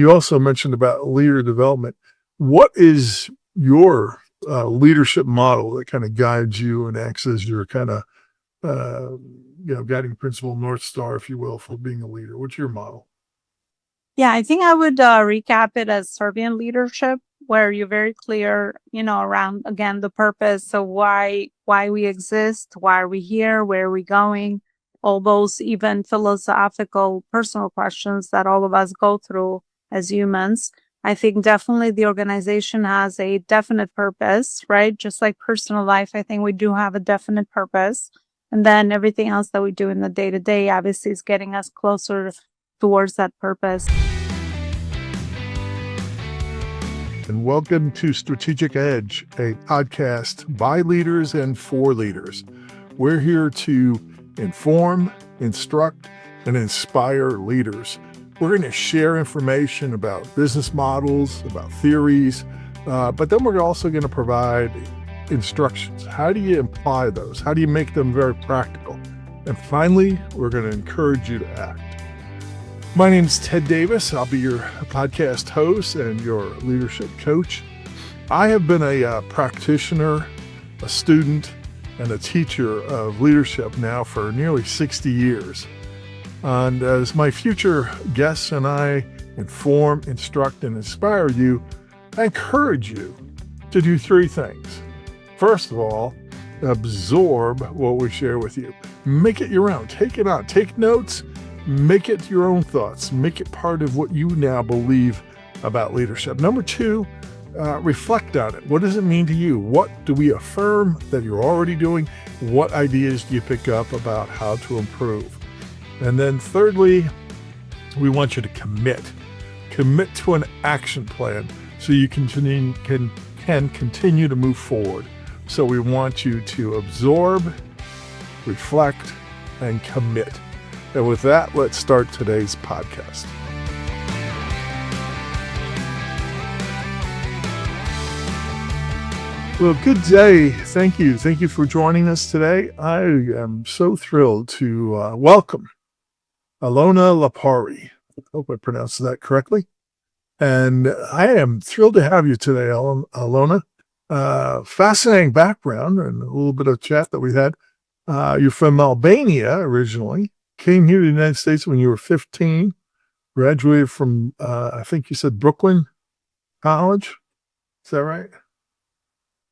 You also mentioned about leader development. What is your leadership model that kind of guides you and acts as your kind of guiding principle, North Star, if you will, for being a leader? What's your model? Yeah, I think I would recap it as servant leadership, where you're very clear, around again the purpose. So why we exist, why are we here, where are we going? All those even philosophical, personal questions that all of us go through as humans. I think definitely the organization has a definite purpose, right? Just like personal life, I think we do have a definite purpose. And then everything else that we do in the day to day obviously is getting us closer towards that purpose. And welcome to Strategic Edge, a podcast by leaders and for leaders. We're here to inform, instruct, and inspire leaders. We're going to share information about business models, about theories, but then we're also going to provide instructions. How do you apply those? How do you make them very practical? And finally, we're going to encourage you to act. My name is Ted Davis. I'll be your podcast host and your leadership coach. I have been a practitioner, a student, and a teacher of leadership now for nearly 60 years. And as my future guests and I inform, instruct, and inspire you, I encourage you to do three things. First of all, absorb what we share with you. Make it your own. Take it on. Take notes. Make it your own thoughts. Make it part of what you now believe about leadership. Number two, reflect on it. What does it mean to you? What do we affirm that you're already doing? What ideas do you pick up about how to improve? And then thirdly, we want you to commit. Commit to an action plan so you can continue to move forward. So we want you to absorb, reflect, and commit. And with that, let's start today's podcast. Well, good day. Thank you. Thank you for joining us today. I am so thrilled to welcome Alona Lapari. I hope I pronounced that correctly. And I am thrilled to have you today, Alona. Fascinating background and a little bit of chat that we had. You're from Albania originally. Came here to the United States when you were 15, graduated from, I think you said Brooklyn College. Is that right?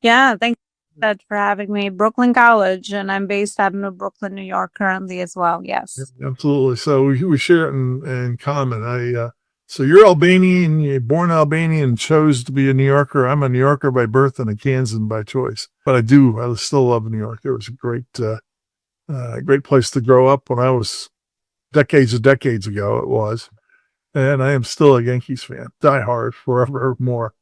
Yeah, thanks Ted, for having me. Brooklyn College, and I'm based out of Brooklyn, New York currently as well. Yes. Yep, absolutely. So we share it in common. So you're Albanian, you're born Albanian and chose to be a New Yorker. I'm a New Yorker by birth and a Kansan by choice. But I still love New York. It was a great place to grow up when I was decades ago it was. And I am still a Yankees fan, diehard, forevermore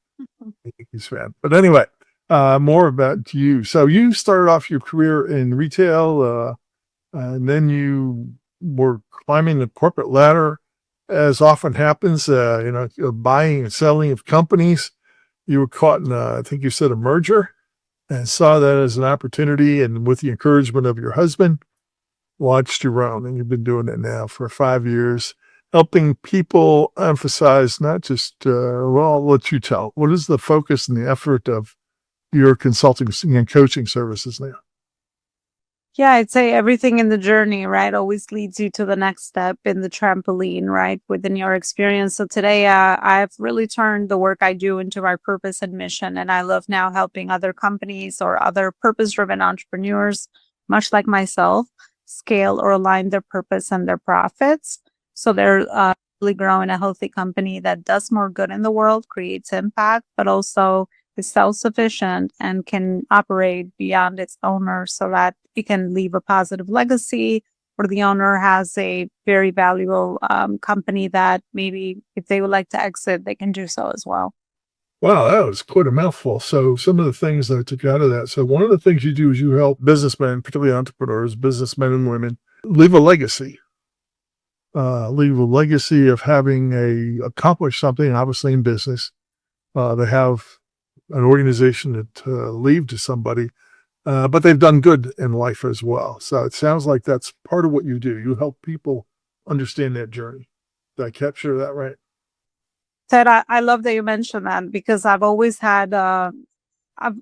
Yankees fan. But anyway, more about you. So you started off your career in retail, and then you were climbing the corporate ladder, as often happens, buying and selling of companies. You were caught in, I think you said, a merger, and saw that as an opportunity, and with the encouragement of your husband, launched your own. And you've been doing it now for 5 years, helping people emphasize not just, I'll let you tell. What is the focus and the effort of your consulting and coaching services now? Yeah, I'd say everything in the journey, right, always leads you to the next step in the trampoline, right, within your experience. So today, I've really turned the work I do into my purpose and mission. And I love now helping other companies or other purpose-driven entrepreneurs, much like myself, scale or align their purpose and their profits. So they're really growing a healthy company that does more good in the world, creates impact, but also is self-sufficient and can operate beyond its owner so that it can leave a positive legacy, or the owner has a very valuable company that maybe if they would like to exit, they can do so as well. Wow, that was quite a mouthful. So some of the things that I took out of that. So one of the things you do is you help businessmen, particularly entrepreneurs, businessmen and women, leave a legacy. Leave a legacy of having accomplished something, obviously in business. They have an organization that leave to somebody, but they've done good in life as well. So it sounds like that's part of what you do. You help people understand that journey. Did I capture that right? Ted, I love that you mentioned that because I've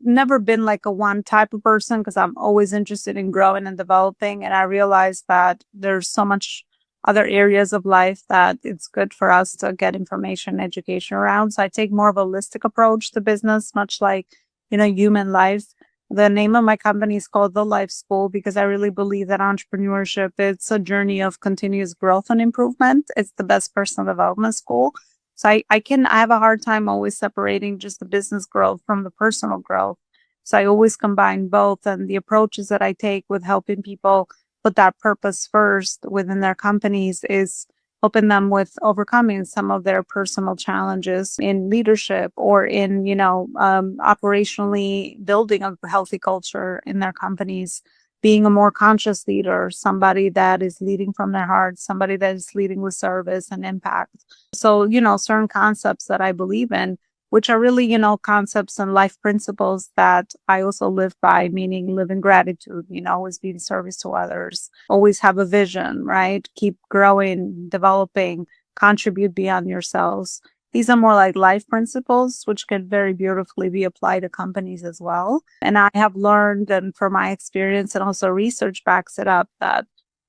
never been like a one type of person because I'm always interested in growing and developing. And I realized that there's so much other areas of life that it's good for us to get information, education around. So I take more of a holistic approach to business, much like, human life. The name of my company is called The Life School because I really believe that entrepreneurship, it's a journey of continuous growth and improvement. It's the best personal development school. So I have a hard time always separating just the business growth from the personal growth. So I always combine both, and the approaches that I take with helping people put that purpose first within their companies is helping them with overcoming some of their personal challenges in leadership or in, operationally building a healthy culture in their companies, being a more conscious leader, somebody that is leading from their heart, somebody that is leading with service and impact. So, certain concepts that I believe in, which are really, concepts and life principles that I also live by, meaning live in gratitude, always be in service to others, always have a vision, right? Keep growing, developing, contribute beyond yourselves. These are more like life principles, which can very beautifully be applied to companies as well. And I have learned, and from my experience and also research backs it up, that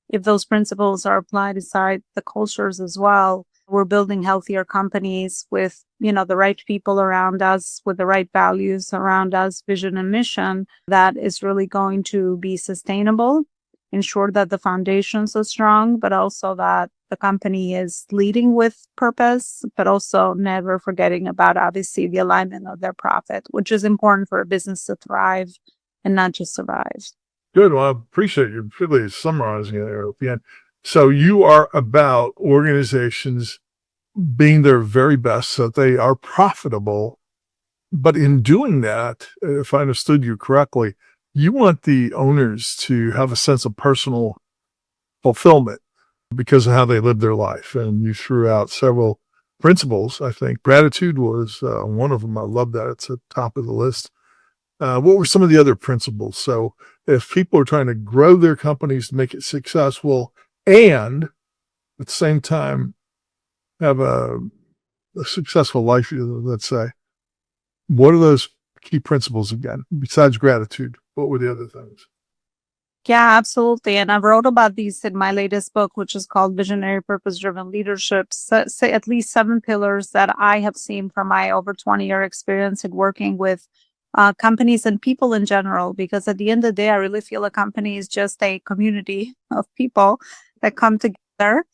if those principles are applied inside the cultures as well, we're building healthier companies with, the right people around us, with the right values around us, vision and mission that is really going to be sustainable, ensure that the foundations are strong, but also that the company is leading with purpose, but also never forgetting about obviously the alignment of their profit, which is important for a business to thrive and not just survive. Good. Well, I appreciate you really summarizing it there at the end. So you are about organizations being their very best so that they are profitable. But in doing that, if I understood you correctly, you want the owners to have a sense of personal fulfillment because of how they live their life. And you threw out several principles. I think gratitude was one of them. I love that. It's at the top of the list. What were some of the other principles? So if people are trying to grow their companies to make it successful and at the same time have a successful life, let's say, what are those key principles again? Besides gratitude, what were the other things? Yeah, absolutely. And I wrote about these in my latest book, which is called Visionary Purpose Driven Leadership. Say at least 7 pillars that I have seen from my over 20-year experience in working with companies and people in general. Because at the end of the day, I really feel a company is just a community of people that come together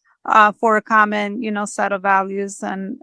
for a common, set of values and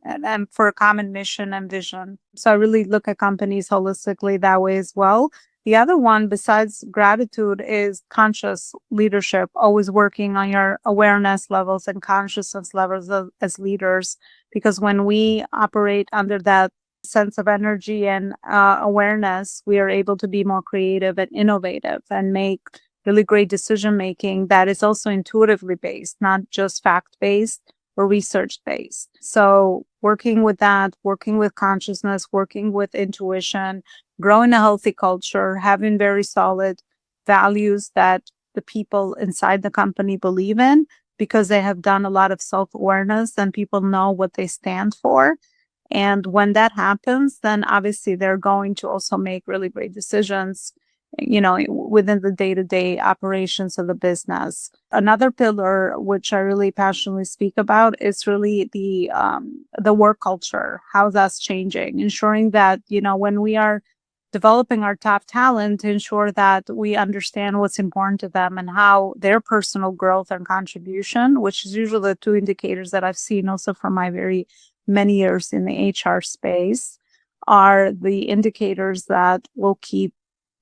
for a common mission and vision. So I really look at companies holistically that way as well. The other one, besides gratitude, is conscious leadership, always working on your awareness levels and consciousness levels as leaders. Because when we operate under that sense of energy and awareness, we are able to be more creative and innovative and make really great decision making that is also intuitively based, not just fact based or research based. So working with that, working with consciousness, working with intuition, growing a healthy culture, having very solid values that the people inside the company believe in because they have done a lot of self-awareness and people know what they stand for. And when that happens, then obviously they're going to also make really great decisions, within the day-to-day operations of the business. Another pillar, which I really passionately speak about, is really the work culture, how that's changing, ensuring that, when we are developing our top talent, to ensure that we understand what's important to them and how their personal growth and contribution, which is usually the 2 indicators that I've seen also from my very many years in the HR space, are the indicators that will keep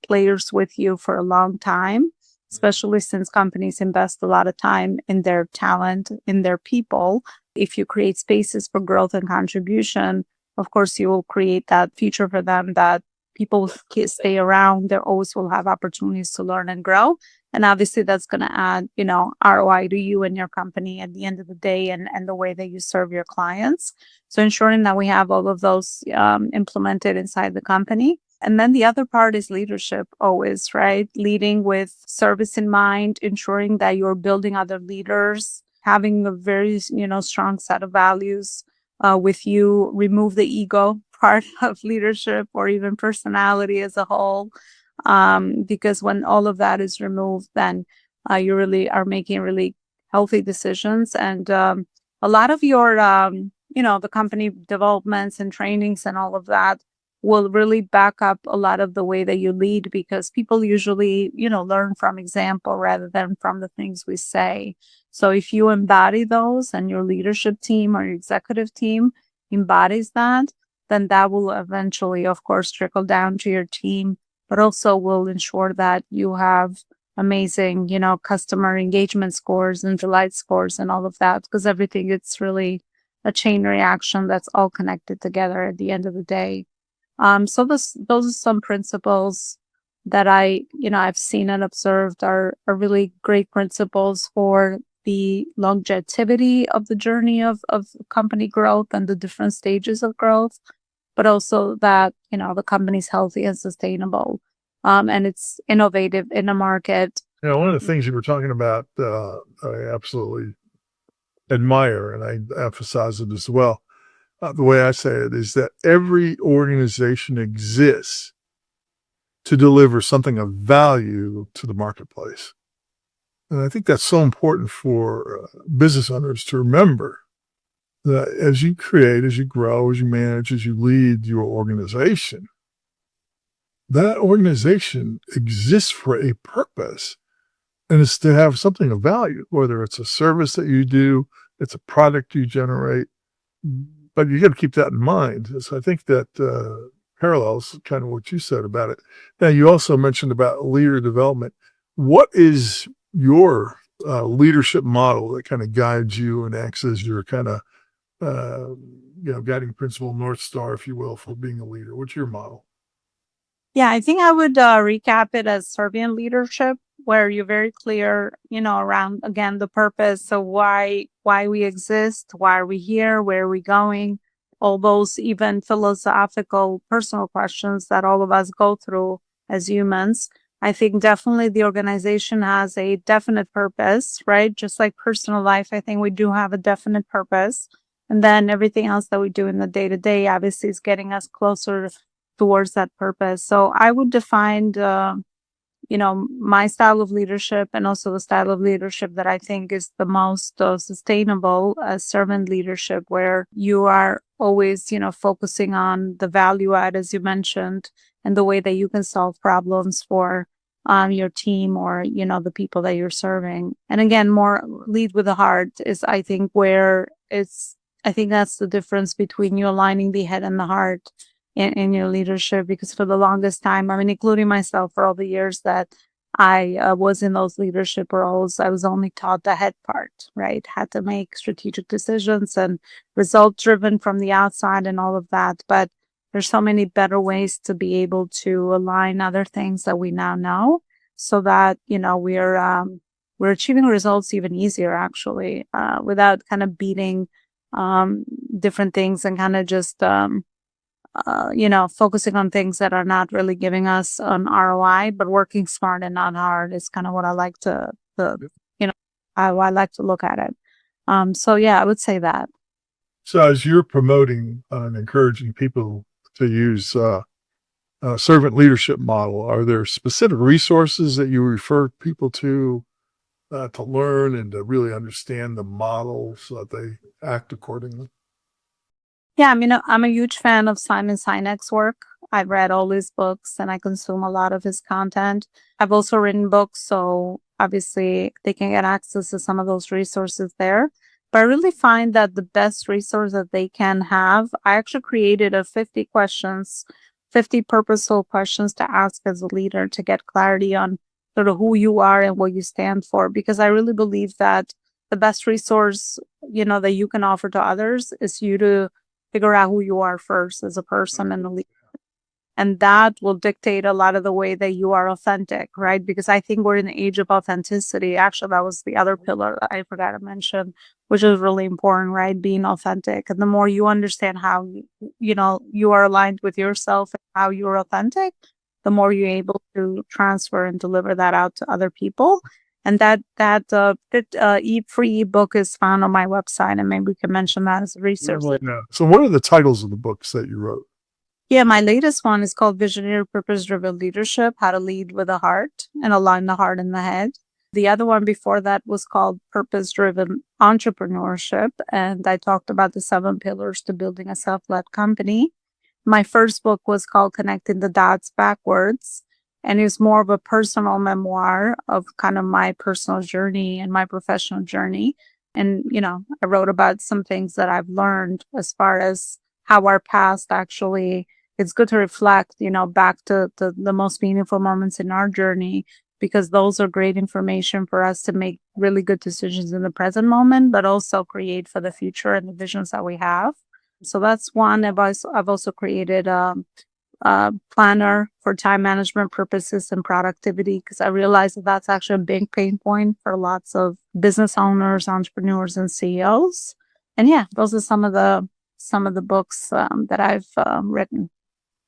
players with you for a long time, especially since companies invest a lot of time in their talent, in their people. If you create spaces for growth and contribution, of course, you will create that future for them that people stay around. They always will have opportunities to learn and grow. And obviously that's going to add, ROI to you and your company at the end of the day and the way that you serve your clients. So ensuring that we have all of those implemented inside the company. And then the other part is leadership always, right? Leading with service in mind, ensuring that you're building other leaders, having a very, strong set of values, with you, remove the ego part of leadership or even personality as a whole. Because when all of that is removed, then you really are making really healthy decisions. And a lot of your, the company developments and trainings and all of that will really back up a lot of the way that you lead, because people usually, learn from example rather than from the things we say. So if you embody those and your leadership team or your executive team embodies that, then that will eventually, of course, trickle down to your team, but also will ensure that you have amazing, customer engagement scores and delight scores and all of that, because everything, it's really a chain reaction that's all connected together at the end of the day. So those are some principles that I've seen and observed are really great principles for the longevity of the journey of company growth and the different stages of growth, but also that, the company's healthy and sustainable, and it's innovative in the market. One of the things you were talking about, I absolutely admire, and I emphasize it as well. The way I say it is that every organization exists to deliver something of value to the marketplace. And I think that's so important for business owners to remember, that as you create, as you grow, as you manage, as you lead your organization, that organization exists for a purpose, and it's to have something of value, whether it's a service that you do, it's a product you generate, but you got to keep that in mind. So I think that parallels kind of what you said about it. Now, you also mentioned about leader development. What is your leadership model that kind of guides you and acts as your kind of guiding principle, North Star, if you will, for being a leader? What's your model? Yeah, I think I would recap it as servant leadership, where you're very clear, around, again, the purpose. So why we exist, why are we here, where are we going, all those even philosophical, personal questions that all of us go through as humans. I think definitely the organization has a definite purpose, right? Just like personal life, I think we do have a definite purpose. And then everything else that we do in the day to day, obviously, is getting us closer towards that purpose. So I would define, my style of leadership, and also the style of leadership that I think is the most sustainable as servant leadership, where you are always, focusing on the value add, as you mentioned, and the way that you can solve problems for your team or, the people that you're serving. And again, more lead with the heart is, I think, I think that's the difference between you aligning the head and the heart in your leadership, because for the longest time, I mean, including myself, for all the years that I was in those leadership roles, I was only taught the head part, right? Had to make strategic decisions and result driven from the outside and all of that. But there's so many better ways to be able to align other things that we now know, so that, we're achieving results even easier, actually, without kind of beating different things and kind of just, focusing on things that are not really giving us an ROI, but working smart and not hard is kind of what I like how I like to look at it. So yeah, I would say that. So as you're promoting and encouraging people to use a servant leadership model, are there specific resources that you refer people to learn and to really understand the model so that they act accordingly? Yeah, I mean, I'm a huge fan of Simon Sinek's work. I've read all his books and I consume a lot of his content. I've also written books, so obviously they can get access to some of those resources there. But I really find that the best resource that they can have, I actually created a 50 questions, 50 purposeful questions to ask as a leader to get clarity on sort of who you are and what you stand for. Because I really believe that the best resource, that you can offer to others is you to figure out who you are first as a person and a leader. And that will dictate a lot of the way that you are authentic, right? Because I think we're in the age of authenticity. Actually, that was the other pillar that I forgot to mention, which is really important, right? Being authentic. And the more you understand how, you are aligned with yourself and how you're authentic, the more you're able to transfer and deliver that out to other people. And free ebook is found on my website, and maybe we can mention that as a resource. Yeah. So what are the titles of the books that you wrote? Yeah, my latest one is called Visionary Purpose Driven Leadership: How to Lead with a Heart and Align the Heart and the Head. The other one before that was called Purpose Driven Entrepreneurship, and I talked about the 7 pillars to building a self-led company. My first book was called Connecting the Dots Backwards, and it's more of a personal memoir of kind of my personal journey and my professional journey. And, I wrote about some things that I've learned as far as how our past actually, it's good to reflect, back to the most meaningful moments in our journey, because those are great information for us to make really good decisions in the present moment, but also create for the future and the visions that we have. So that's one. I've also created a planner for time management purposes and productivity, because I realized that that's actually a big pain point for lots of business owners, entrepreneurs, and CEOs. And yeah, those are some of the books that I've written.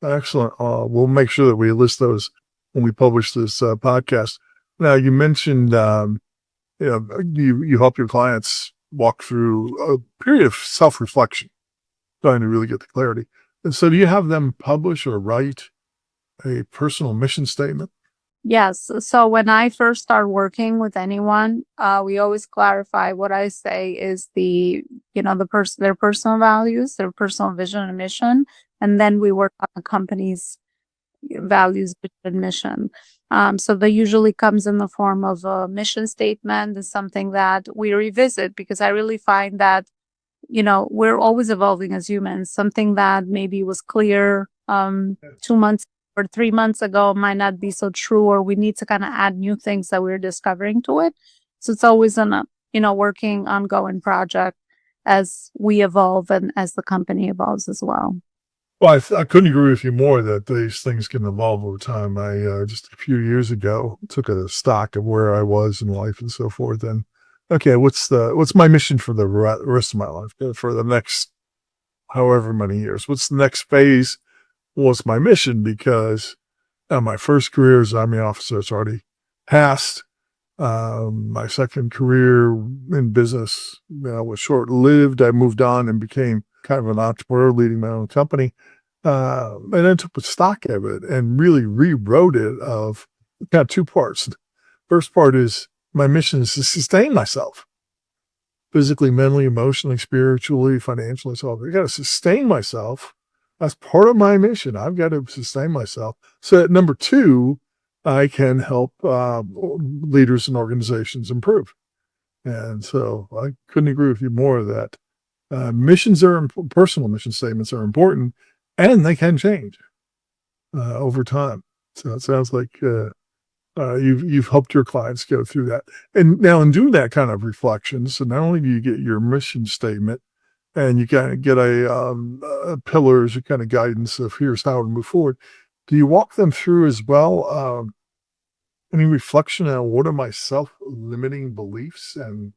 Excellent. We'll make sure that we list those when we publish this podcast. Now, you mentioned you help your clients walk through a period of self-reflection, trying to really get the clarity. And so do you have them publish or write a personal mission statement? Yes. So when I first start working with anyone, we always clarify. What I say is their personal values, their personal vision and mission, and then we work on the company's values, vision, and mission. So that usually comes in the form of a mission statement. Is something that we revisit, because I really find that we're always evolving as humans. Something that maybe was clear 2 months or 3 months ago might not be so true, or we need to kind of add new things that we're discovering to it. So it's always a working, ongoing project as we evolve and as the company evolves as well. Well, I couldn't agree with you more that these things can evolve over time. I just a few years ago took a stock of where I was in life and so forth. And okay, what's my mission for the rest of my life, for the next however many years? What's the next phase? What's my mission? Because my first career as Army officer has already passed. My second career in business was short-lived. I moved on and became kind of an entrepreneur, leading my own company. And then took stock of it and really rewrote it of kind of 2 parts. First part is my mission is to sustain myself physically, mentally, emotionally, spiritually, financially. So I got to sustain myself. That's part of my mission. I've got to sustain myself. So at number 2, I can help leaders and organizations improve. And so I couldn't agree with you more that missions personal mission statements are important, and they can change over time. So it sounds like you've helped your clients go through that. And now in doing that kind of reflection, so not only do you get your mission statement, and you kind of get a pillars, a kind of guidance of here's how to move forward, do you walk them through as well any reflection on what are my self-limiting beliefs and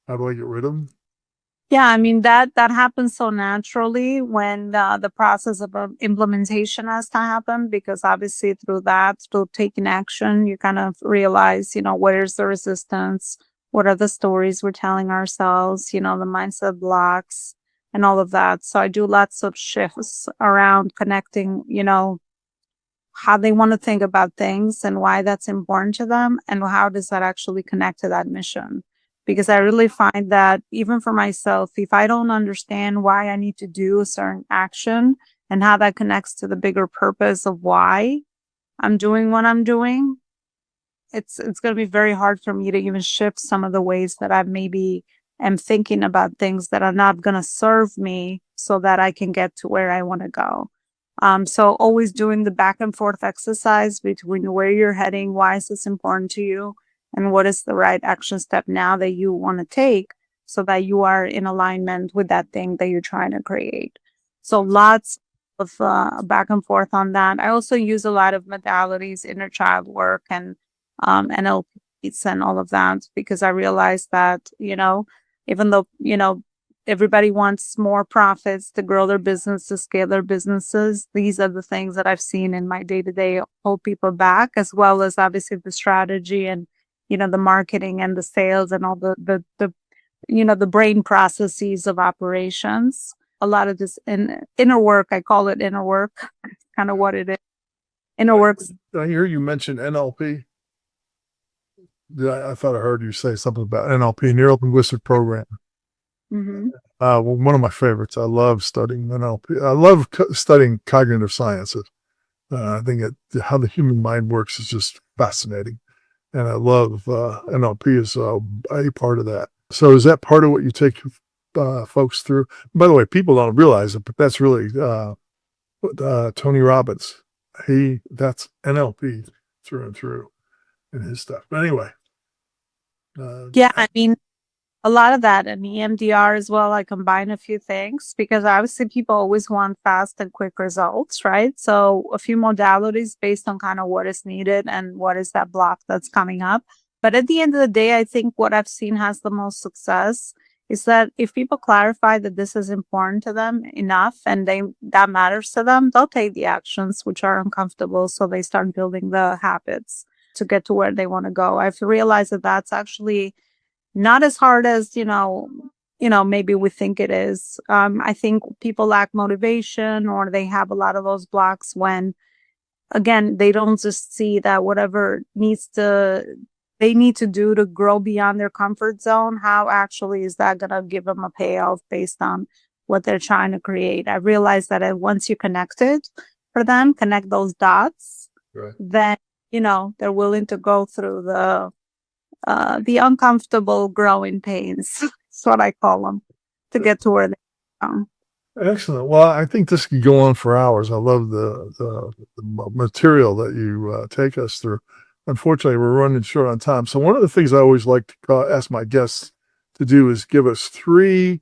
how do I get rid of them? Yeah, I mean that happens so naturally when the process of implementation has to happen, because obviously through taking action, you kind of realize, where's the resistance, what are the stories we're telling ourselves, the mindset blocks and all of that. So I do lots of shifts around connecting, how they want to think about things and why that's important to them, and how does that actually connect to that mission. Because I really find that even for myself, if I don't understand why I need to do a certain action and how that connects to the bigger purpose of why I'm doing what I'm doing, it's going to be very hard for me to even shift some of the ways that I maybe am thinking about things that are not going to serve me so that I can get to where I want to go. So always doing the back and forth exercise between where you're heading, why is this important to you, and what is the right action step now that you want to take so that you are in alignment with that thing that you're trying to create. So lots of back and forth on that. I also use a lot of modalities, inner child work and NLPs and all of that, because I realized that, even though, everybody wants more profits to grow their business, to scale their businesses, these are the things that I've seen in my day-to-day hold people back, as well as obviously the strategy and the marketing and the sales and all the brain processes of operations. A lot of this inner work, I call it inner work, kind of what it is. Inner works. Did I hear you mention NLP? I thought I heard you say something about NLP, Neuro Linguistic Program. Hmm. Well, one of my favorites. I love studying NLP. I love studying cognitive sciences. I think how the human mind works is just fascinating. And I love NLP is a part of that. So is that part of what you take folks through? By the way, people don't realize it, but that's really Tony Robbins. That's NLP through and through in his stuff. But anyway. Yeah, I mean, a lot of that and EMDR as well. I combine a few things because obviously people always want fast and quick results, right? So a few modalities based on kind of what is needed and what is that block that's coming up. But at the end of the day, I think what I've seen has the most success is that if people clarify that this is important to them enough and that matters to them, they'll take the actions which are uncomfortable. So they start building the habits to get to where they want to go. I've realized that that's actually not as hard as maybe we think it is. I think people lack motivation or they have a lot of those blocks when, again, they don't just see that whatever they need to do to grow beyond their comfort zone. How actually is that going to give them a payoff based on what they're trying to create? I realized that once you connect it for them, connect those dots, right. Then they're willing to go through the uncomfortable growing pains. That's what I call them to get to where they come. Excellent. Well, I think this could go on for hours. I love the material that you take us through. Unfortunately, we're running short on time. So one of the things I always like to ask my guests to do is give us 3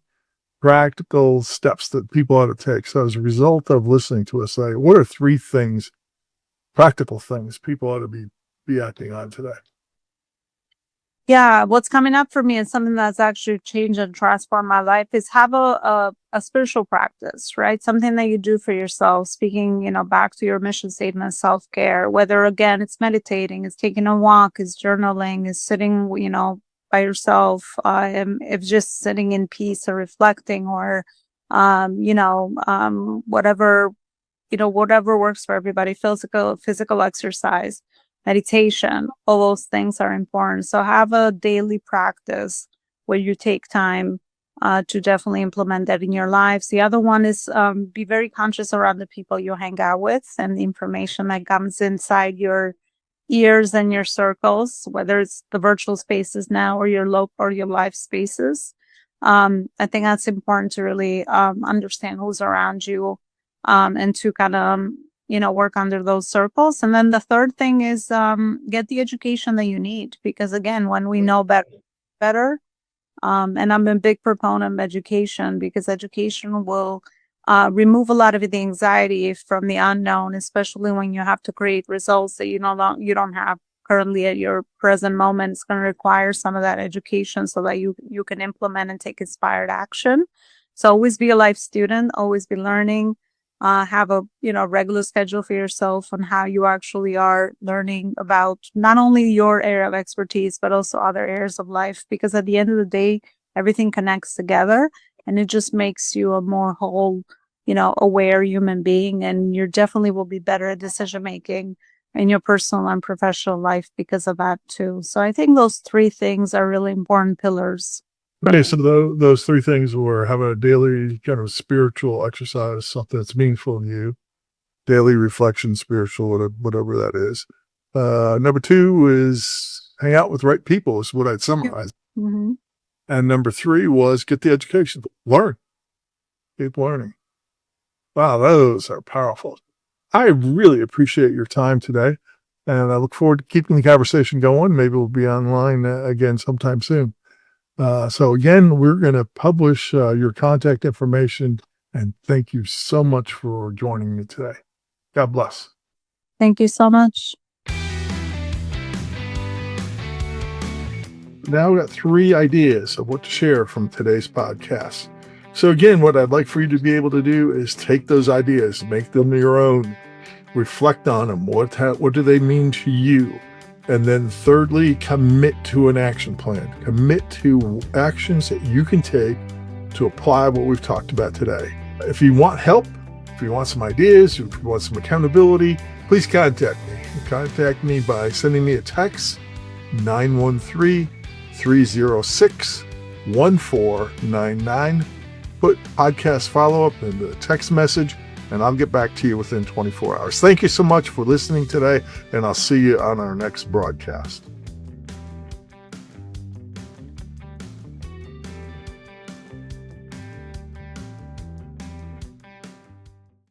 practical steps that people ought to take. So as a result of listening to us, what are 3 things, practical things people ought to be acting on today? Yeah, what's coming up for me is something that's actually changed and transformed my life is have a spiritual practice, right? Something that you do for yourself, speaking, back to your mission statement, self-care, whether again, it's meditating, it's taking a walk, it's journaling, it's sitting, by yourself, if just sitting in peace or reflecting or, whatever, whatever works for everybody, physical exercise, meditation, all those things are important. So have a daily practice where you take time to definitely implement that in your lives. The other one is be very conscious around the people you hang out with and the information that comes inside your ears and your circles, whether it's the virtual spaces now or your local or your live spaces. I think that's important to really understand who's around you and to kind of work under those circles. And then the third thing is get the education that you need, because again, when we know better, and I'm a big proponent of education because education will remove a lot of the anxiety from the unknown, especially when you have to create results that you don't have currently at your present moment. It's going to require some of that education so that you can implement and take inspired action. So always be a life student, always be learning. Have a regular schedule for yourself on how you actually are learning about not only your area of expertise but also other areas of life, because at the end of the day everything connects together and it just makes you a more whole aware human being, and you definitely will be better at decision making in your personal and professional life because of that too. So I think those 3 things are really important pillars. Okay, so those 3 things were have a daily kind of spiritual exercise, something that's meaningful to you, daily reflection, spiritual, whatever that is. Number 2 is hang out with the right people is what I'd summarize. Mm-hmm. And number 3 was get the education, learn, keep learning. Wow, those are powerful. I really appreciate your time today, and I look forward to keeping the conversation going. Maybe we'll be online again sometime soon. So again, we're going to publish your contact information, and thank you so much for joining me today. God bless. Thank you so much. Now we've got 3 ideas of what to share from today's podcast. So again, what I'd like for you to be able to do is take those ideas, make them your own, reflect on them. What do they mean to you? And then thirdly, commit to an action plan. Commit to actions that you can take to apply what we've talked about today. If you want help, if you want some ideas, if you want some accountability, please contact me. Contact me by sending me a text, 913-306-1499. Put podcast follow-up in the text message, and I'll get back to you within 24 hours. Thank you so much for listening today, and I'll see you on our next broadcast.